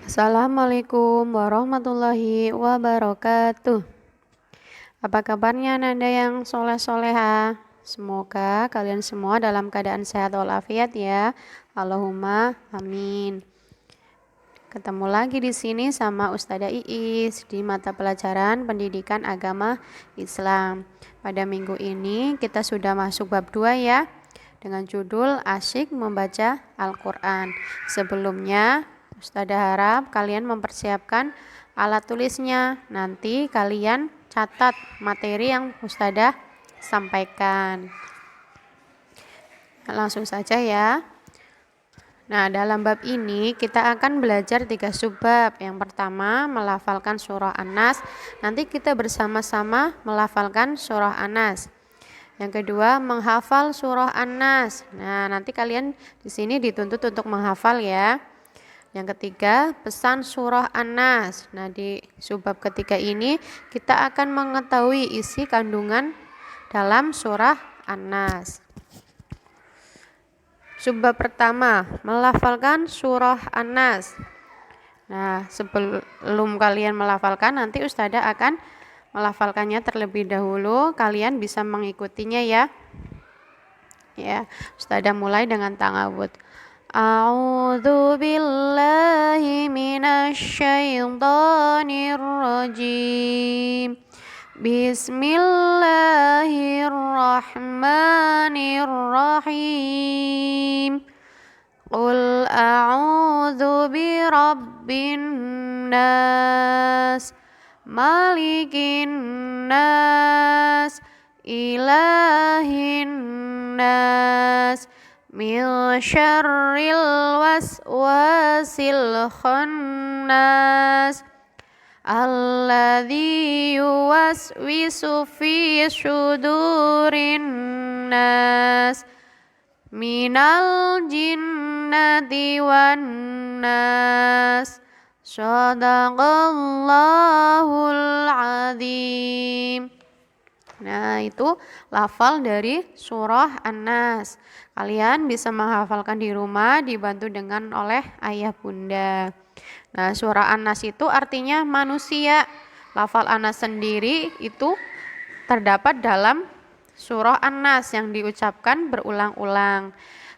Assalamualaikum warahmatullahi wabarakatuh. Apa kabarnya Nanda yang soleh-soleha? Semoga kalian semua dalam keadaan sehat walafiat ya. Allahumma amin. Ketemu lagi di sini sama Ustazah Iis di mata pelajaran Pendidikan Agama Islam. Pada minggu ini kita sudah masuk bab 2 ya, dengan judul Asyik Membaca Al-Quran. Sebelumnya Ustazah harap kalian mempersiapkan alat tulisnya. Nanti kalian catat materi yang Ustazah sampaikan. Langsung saja ya. Nah, dalam bab ini kita akan belajar 3 subbab. Yang pertama, melafalkan surah An-Nas. Nanti kita bersama-sama melafalkan surah An-Nas. Yang kedua, menghafal surah An-Nas. Nah, nanti kalian di sini dituntut untuk menghafal ya. Yang ketiga, pesan surah An-Nas. Nah, di subbab ketiga ini kita akan mengetahui isi kandungan dalam surah An-Nas. Subbab pertama, melafalkan surah An-Nas. Nah, sebelum kalian melafalkan, nanti Ustazah akan melafalkannya terlebih dahulu. Kalian bisa mengikutinya ya. Ya, Ustazah mulai dengan ta'awudz. A'udzu billahi minasy syaithanir rajim. Bismillahirrahmanirrahim. Qul a'udzu birabbin nas, malikin nas, ilahin nas, min syarril waswasil khannas, alladzi yuwaswisu fi syudurin nas, minal jinnati wan nas. Shadaqallahul azim. Nah, itu lafal dari surah An-Nas. Kalian bisa menghafalkan di rumah dibantu dengan oleh ayah bunda. Nah, surah An-Nas itu artinya manusia. Lafal An-Nas sendiri itu terdapat dalam surah An-Nas yang diucapkan berulang-ulang.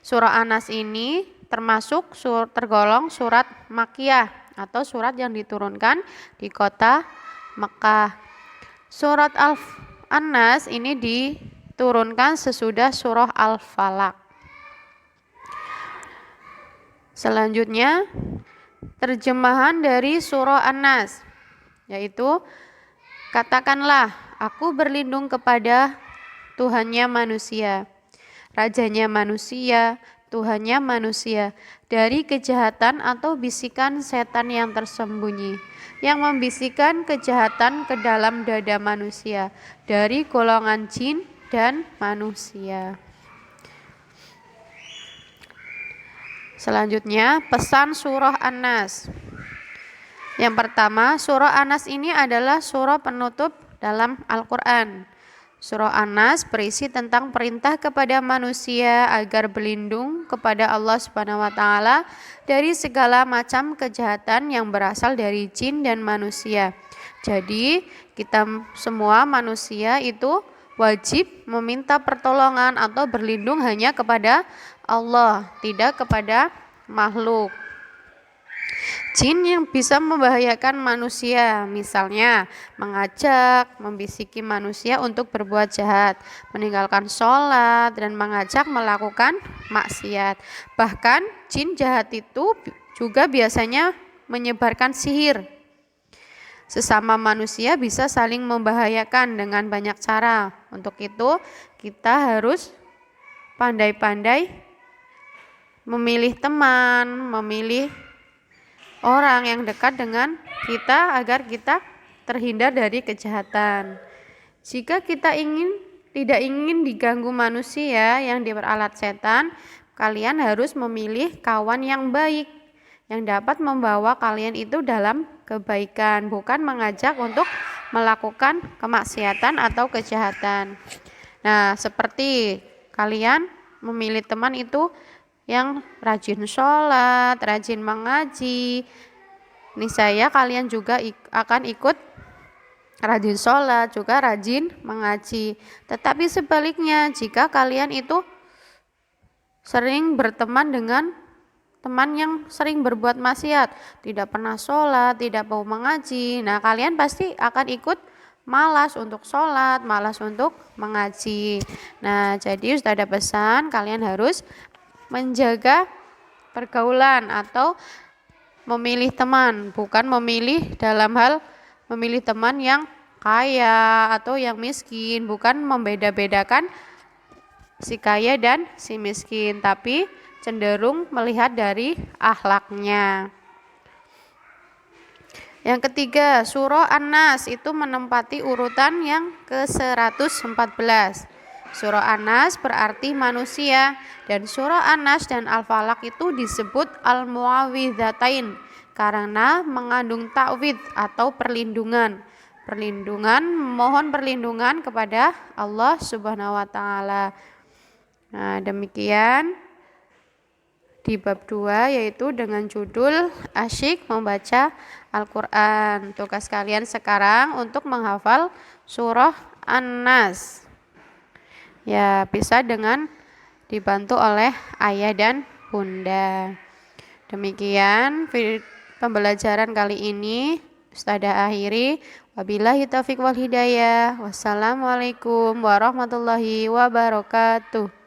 Surah An-Nas ini termasuk tergolong surat Makkiyah atau surat yang diturunkan di kota Mekah. Surat An-Nas ini diturunkan sesudah surah Al-Falaq. Selanjutnya, terjemahan dari surah An-Nas, yaitu katakanlah, aku berlindung kepada Tuhannya manusia, Rajanya manusia, Tuhannya manusia, dari kejahatan atau bisikan setan yang tersembunyi, yang membisikkan kejahatan ke dalam dada manusia, dari golongan jin dan manusia. Selanjutnya, pesan surah An-Nas. Yang pertama, surah An-Nas ini adalah surah penutup dalam Al-Quran. Surah An-Nas berisi tentang perintah kepada manusia agar berlindung kepada Allah Subhanahu wa taala dari segala macam kejahatan yang berasal dari jin dan manusia. Jadi, kita semua manusia itu wajib meminta pertolongan atau berlindung hanya kepada Allah, tidak kepada makhluk. Jin yang bisa membahayakan manusia, misalnya mengajak, membisiki manusia untuk berbuat jahat, meninggalkan sholat, dan mengajak melakukan maksiat. Bahkan jin jahat itu juga biasanya menyebarkan sihir. Sesama manusia bisa saling membahayakan dengan banyak cara. Untuk itu kita harus pandai-pandai memilih teman, memilih orang yang dekat dengan kita agar kita terhindar dari kejahatan. Jika kita tidak ingin diganggu manusia yang diperalat setan, kalian harus memilih kawan yang baik yang dapat membawa kalian itu dalam kebaikan, bukan mengajak untuk melakukan kemaksiatan atau kejahatan. Nah, seperti kalian memilih teman itu yang rajin sholat, rajin mengaji, niscaya kalian juga akan ikut rajin sholat, juga rajin mengaji. Tetapi sebaliknya, jika kalian itu sering berteman dengan teman yang sering berbuat maksiat, tidak pernah sholat, tidak mau mengaji, nah kalian pasti akan ikut malas untuk sholat, malas untuk mengaji. Nah, jadi Ustazah pesan kalian harus menjaga pergaulan atau memilih teman, bukan memilih dalam hal memilih teman yang kaya atau yang miskin, bukan membeda-bedakan si kaya dan si miskin, tapi cenderung melihat dari akhlaknya. Yang ketiga, surah An-Nas itu menempati urutan yang ke-114. Surah An-Nas berarti manusia, dan surah An-Nas dan Al-Falaq itu disebut Al-Muawwidzatain karena mengandung ta'widz atau perlindungan. Mohon perlindungan kepada Allah Subhanahu wa taala. Nah, demikian di bab 2 yaitu dengan judul Asyik Membaca Al-Quran. Tugas kalian sekarang untuk menghafal surah An-Nas. Ya, bisa dengan dibantu oleh ayah dan bunda. Demikian pembelajaran kali ini Ustazah akhiri. Wabillahi taufiq wal hidayah. Wassalamualaikum warahmatullahi wabarakatuh.